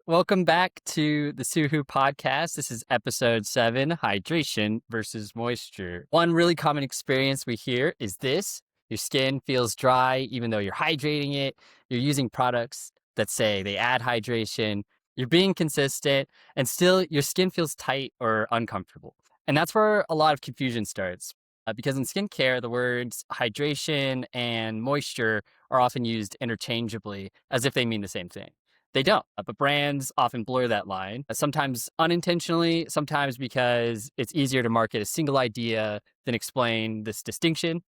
Welcome back to the Suhu podcast. This is episode 7, hydration versus moisture. One really common experience we hear is this: your skin feels dry even though you're hydrating it. You're using products that say they add hydration. You're being consistent, and still your skin feels tight or uncomfortable. And that's where a lot of confusion starts. Because in skincare, the words hydration and moisture are often used interchangeably as if they mean the same thing. They don't, but brands often blur that line, sometimes unintentionally, sometimes because it's easier to market a single idea than explain this distinction.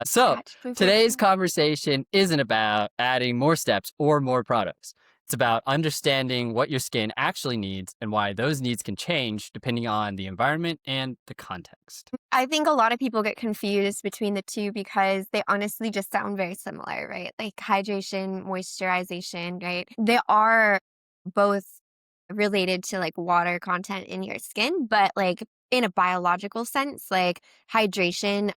So Gotcha. For today's sure. conversation isn't about adding more steps or more products. It's about understanding what your skin actually needs and why those needs can change depending on the environment and the context. I think a lot of people get confused between the two because they honestly just sound very similar, right? Like hydration, moisturization, right? They are both related to like water content in your skin, but like in a biological sense, like hydration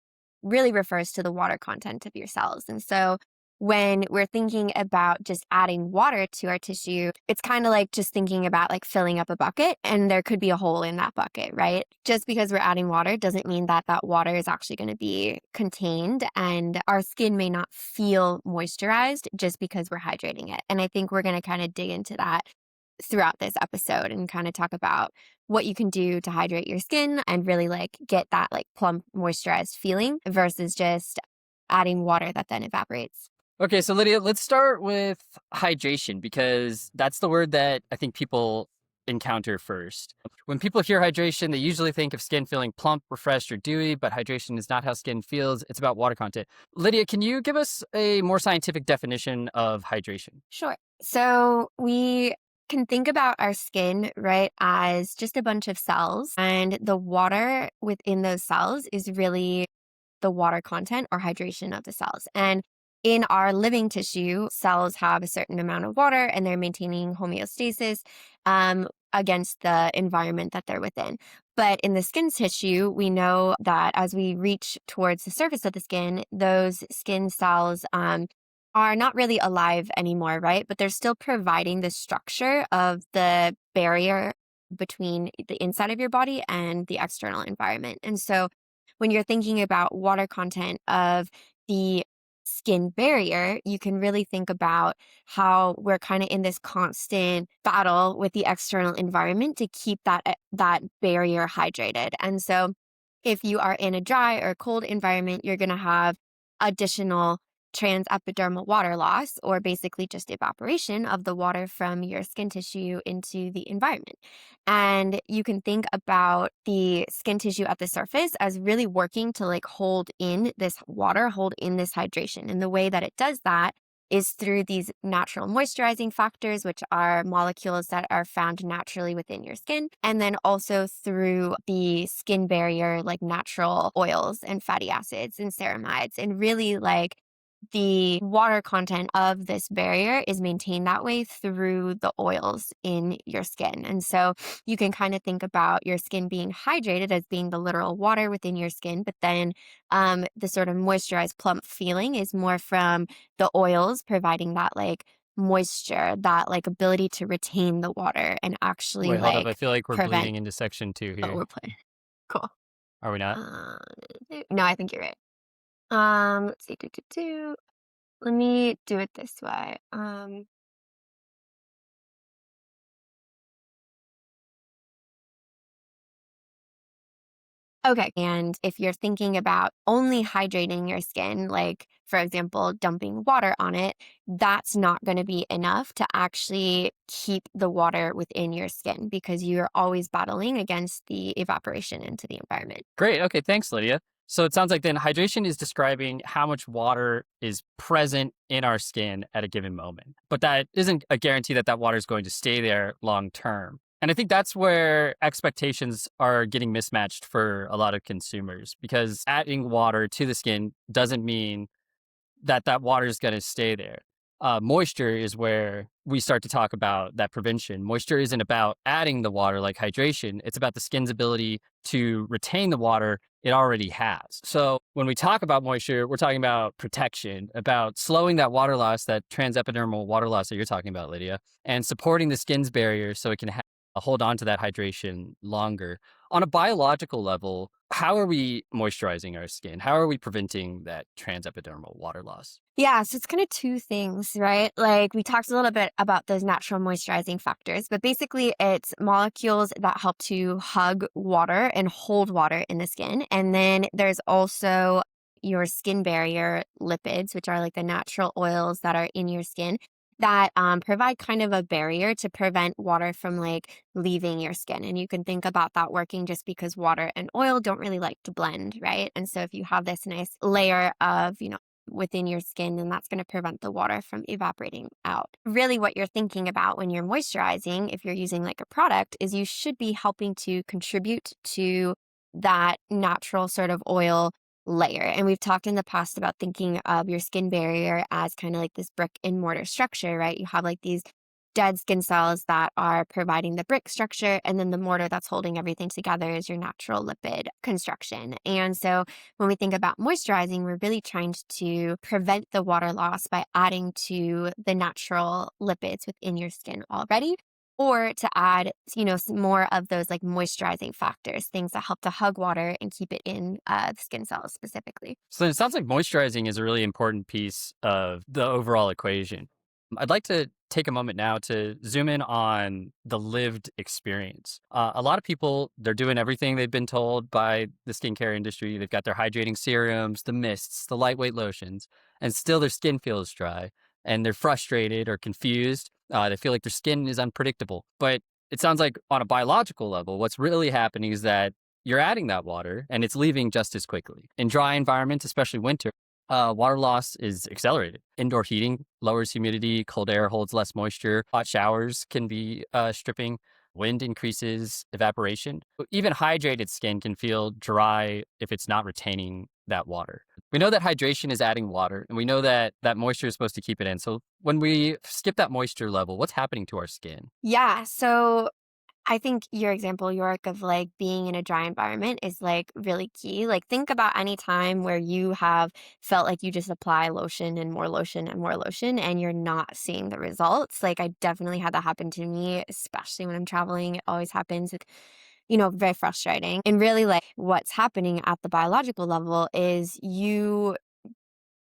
really refers to the water content of your cells. And so when we're thinking about just adding water to our tissue, it's kind of like just thinking about like filling up a bucket and there could be a hole in that bucket, right? Just because we're adding water doesn't mean that that water is actually going to be contained, and our skin may not feel moisturized just because we're hydrating it. And I think we're going to kind of dig into that throughout this episode and kind of talk about what you can do to hydrate your skin and really like get that like plump moisturized feeling versus just adding water that then evaporates. Okay, so Lydia, let's start with hydration because that's the word that I think people encounter first. When people hear hydration, they usually think of skin feeling plump, refreshed, or dewy, but hydration is not how skin feels. It's about water content. Lydia, can you give us a more scientific definition of hydration? Sure. So we can think about our skin, right, as just a bunch of cells, and the water within those cells is really the water content or hydration of the cells. And in our living tissue, cells have a certain amount of water and they're maintaining homeostasis against the environment that they're within. But in the skin tissue, we know that as we reach towards the surface of the skin, those skin cells are not really alive anymore, right? But they're still providing the structure of the barrier between the inside of your body and the external environment. And so when you're thinking about water content of the skin barrier, you can really think about how we're kind of in this constant battle with the external environment to keep that barrier hydrated. And so if you are in a dry or cold environment, you're going to have additional transepidermal water loss, or basically just evaporation of the water from your skin tissue into the environment. And you can think about the skin tissue at the surface as really working to like hold in this water, hold in this hydration. And the way that it does that is through these natural moisturizing factors, which are molecules that are found naturally within your skin. And then also through the skin barrier, like natural oils and fatty acids and ceramides. And really like the water content of this barrier is maintained that way through the oils in your skin. And so you can kind of think about your skin being hydrated as being the literal water within your skin, but then the sort of moisturized plump feeling is more from the oils providing that like moisture, that like ability to retain the water and actually Wait, hold up. I like feel like we're prevent. bleeding into section 2 Oh, here. we're playing. Cool. Are we not? Uh, no, I think you're right. Let's see. Let me do it this way. Okay. And if you're thinking about only hydrating your skin, like for example, dumping water on it, that's not going to be enough to actually keep the water within your skin because you're always battling against the evaporation into the environment. Great. Okay, thanks, Lydia. So it sounds like then hydration is describing how much water is present in our skin at a given moment. But that isn't a guarantee that that water is going to stay there long term. And I think that's where expectations are getting mismatched for a lot of consumers because adding water to the skin doesn't mean that that water is going to stay there. Moisture is where we start to talk about that prevention. Moisture isn't about adding the water like hydration. It's about the skin's ability to retain the water it already has. So when we talk about moisture, we're talking about protection, about slowing that water loss, that transepidermal water loss that you're talking about, Lydia, and supporting the skin's barrier so it can hold on to that hydration longer. On a biological level, how are we moisturizing our skin? How are we preventing that transepidermal water loss? Yeah, so it's kind of two things, right? Like we talked a little bit about those natural moisturizing factors, but basically it's molecules that help to hug water and hold water in the skin. And then there's also your skin barrier lipids, which are like the natural oils that are in your skin that provide kind of a barrier to prevent water from like leaving your skin. And you can think about that working just because water and oil don't really like to blend, right? And so if you have this nice layer of, within your skin, then that's going to prevent the water from evaporating out. Really, what you're thinking about when you're moisturizing, if you're using like a product, is you should be helping to contribute to that natural sort of oil layer. And we've talked in the past about thinking of your skin barrier as kind of like this brick and mortar structure, right? You have like these dead skin cells that are providing the brick structure, and then the mortar that's holding everything together is your natural lipid construction. And so when we think about moisturizing, we're really trying to prevent the water loss by adding to the natural lipids within your skin already, or to add, some more of those like moisturizing factors, things that help to hug water and keep it in the skin cells specifically. So it sounds like moisturizing is a really important piece of the overall equation. I'd like to take a moment now to zoom in on the lived experience. A lot of people, they're doing everything they've been told by the skincare industry. They've got their hydrating serums, the mists, the lightweight lotions, and still their skin feels dry and they're frustrated or confused. They feel like their skin is unpredictable. But it sounds like on a biological level, what's really happening is that you're adding that water and it's leaving just as quickly. In dry environments, especially winter, water loss is accelerated. Indoor heating lowers humidity, cold air holds less moisture, hot showers can be stripping, wind increases evaporation. Even hydrated skin can feel dry if it's not retaining that water. We know that hydration is adding water, and we know that that moisture is supposed to keep it in. So when we skip that moisture level, what's happening to our skin? Yeah. So I think your example, York, of like being in a dry environment is like really key. Like, think about any time where you have felt like you just apply lotion and more lotion and more lotion and you're not seeing the results. Like, I definitely had that happen to me, especially when I'm traveling. It always happens. It's, very frustrating. And really, like, what's happening at the biological level is you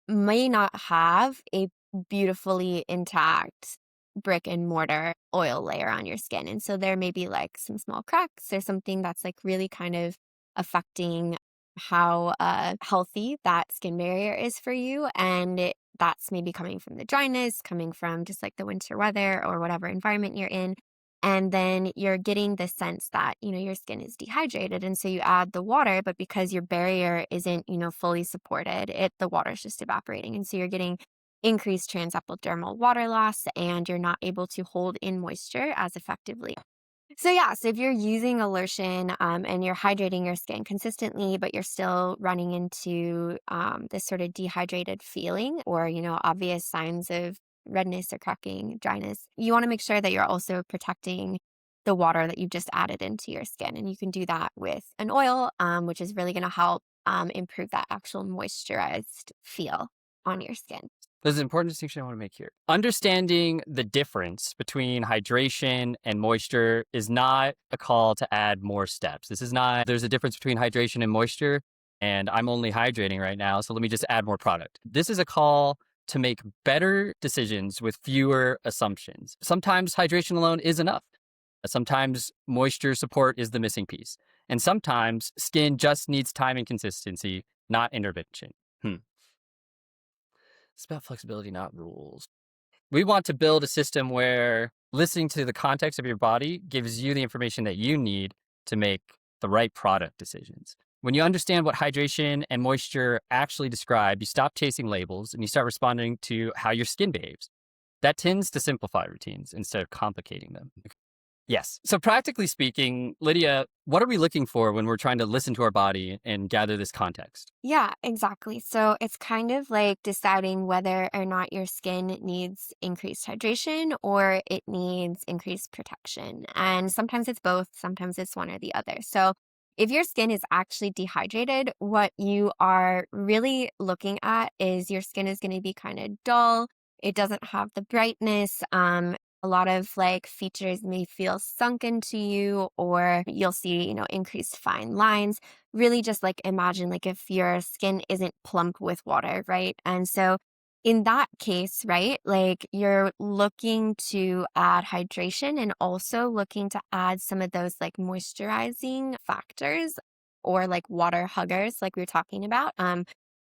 may not have a beautifully intact brick and mortar oil layer on your skin. And so there may be like some small cracks or something that's like really kind of affecting how healthy that skin barrier is for you. And that's maybe coming from the dryness, coming from just like the winter weather or whatever environment you're in. And then you're getting the sense that, your skin is dehydrated. And so you add the water, but because your barrier isn't, fully supported, the water's just evaporating. And so you're getting increased transepidermal water loss and you're not able to hold in moisture as effectively. So yeah, so if you're using a lotion and you're hydrating your skin consistently, but you're still running into this sort of dehydrated feeling or, obvious signs of redness or cracking, dryness, you want to make sure that you're also protecting the water that you've just added into your skin. And you can do that with an oil, which is really going to help improve that actual moisturized feel on your skin. There's an important distinction I want to make here. Understanding the difference between hydration and moisture is not a call to add more steps. This is not, there's a difference between hydration and moisture, and I'm only hydrating right now, so let me just add more product. This is a call to make better decisions with fewer assumptions. Sometimes hydration alone is enough. Sometimes moisture support is the missing piece. And sometimes skin just needs time and consistency, not intervention. It's about flexibility, not rules. We want to build a system where listening to the context of your body gives you the information that you need to make the right product decisions. When you understand what hydration and moisture actually describe, you stop chasing labels and you start responding to how your skin behaves. That tends to simplify routines instead of complicating them. Yes. So practically speaking, Lydia, what are we looking for when we're trying to listen to our body and gather this context? Yeah, exactly. So it's kind of like deciding whether or not your skin needs increased hydration or it needs increased protection. And sometimes it's both, sometimes it's one or the other. So If your skin is actually dehydrated, what you are really looking at is your skin is going to be kind of dull. It doesn't have the brightness. A lot of like features may feel sunken to you, or you'll see, increased fine lines. Really just like imagine like if your skin isn't plump with water, right? And so in that case, right, like you're looking to add hydration and also looking to add some of those like moisturizing factors or like water huggers, like we were talking about,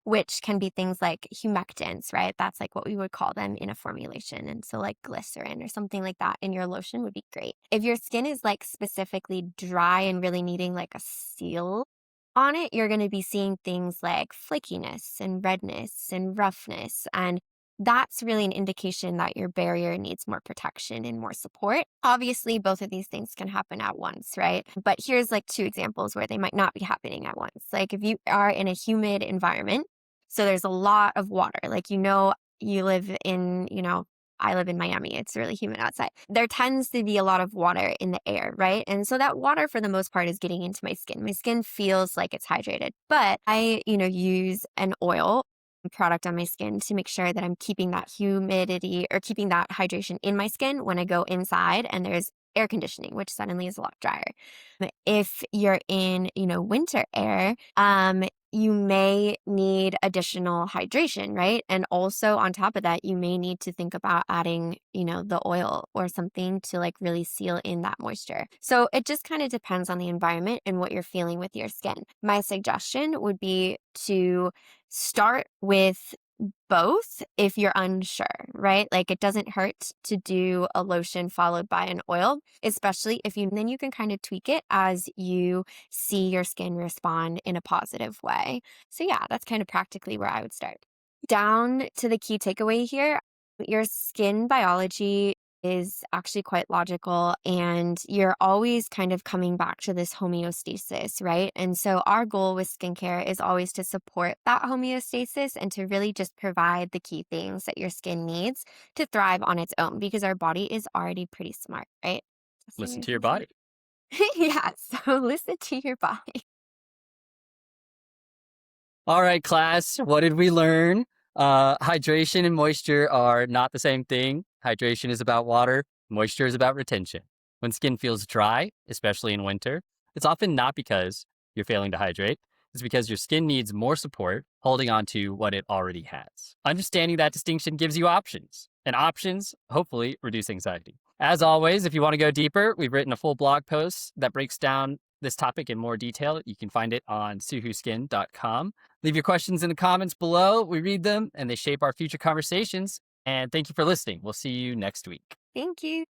which can be things like humectants, right? That's like what we would call them in a formulation. And so, like glycerin or something like that in your lotion would be great. If your skin is like specifically dry and really needing like a seal on it, you're going to be seeing things like flakiness and redness and roughness. And that's really an indication that your barrier needs more protection and more support. Obviously, both of these things can happen at once, right? But here's like two examples where they might not be happening at once. Like if you are in a humid environment, so there's a lot of water, like, you live in, I live in Miami. It's really humid outside. There tends to be a lot of water in the air, right? And so that water, for the most part, is getting into my skin. My skin feels like it's hydrated, but I, use an oil product on my skin to make sure that I'm keeping that humidity or keeping that hydration in my skin when I go inside and there's air conditioning, which suddenly is a lot drier. But if you're in, winter air, you may need additional hydration, right? And also on top of that, you may need to think about adding, the oil or something to like really seal in that moisture. So it just kind of depends on the environment and what you're feeling with your skin. My suggestion would be to start with both if you're unsure, right? Like it doesn't hurt to do a lotion followed by an oil, especially if then you can kind of tweak it as you see your skin respond in a positive way. So yeah, that's kind of practically where I would start. Down to the key takeaway here, your skin biology is actually quite logical, and you're always kind of coming back to this homeostasis, right? And so our goal with skincare is always to support that homeostasis and to really just provide the key things that your skin needs to thrive on its own, because our body is already pretty smart, right? Listen to your body. Yeah, so listen to your body. All right, class, what did we learn? Hydration and moisture are not the same thing. Hydration is about water, moisture is about retention. When skin feels dry, especially in winter, it's often not because you're failing to hydrate. It's because your skin needs more support holding on to what it already has. Understanding that distinction gives you options, and options hopefully reduce anxiety. As always, if you want to go deeper, we've written a full blog post that breaks down this topic in more detail. You can find it on suhuskin.com. Leave your questions in the comments below. We read them and they shape our future conversations. And thank you for listening. We'll see you next week. Thank you.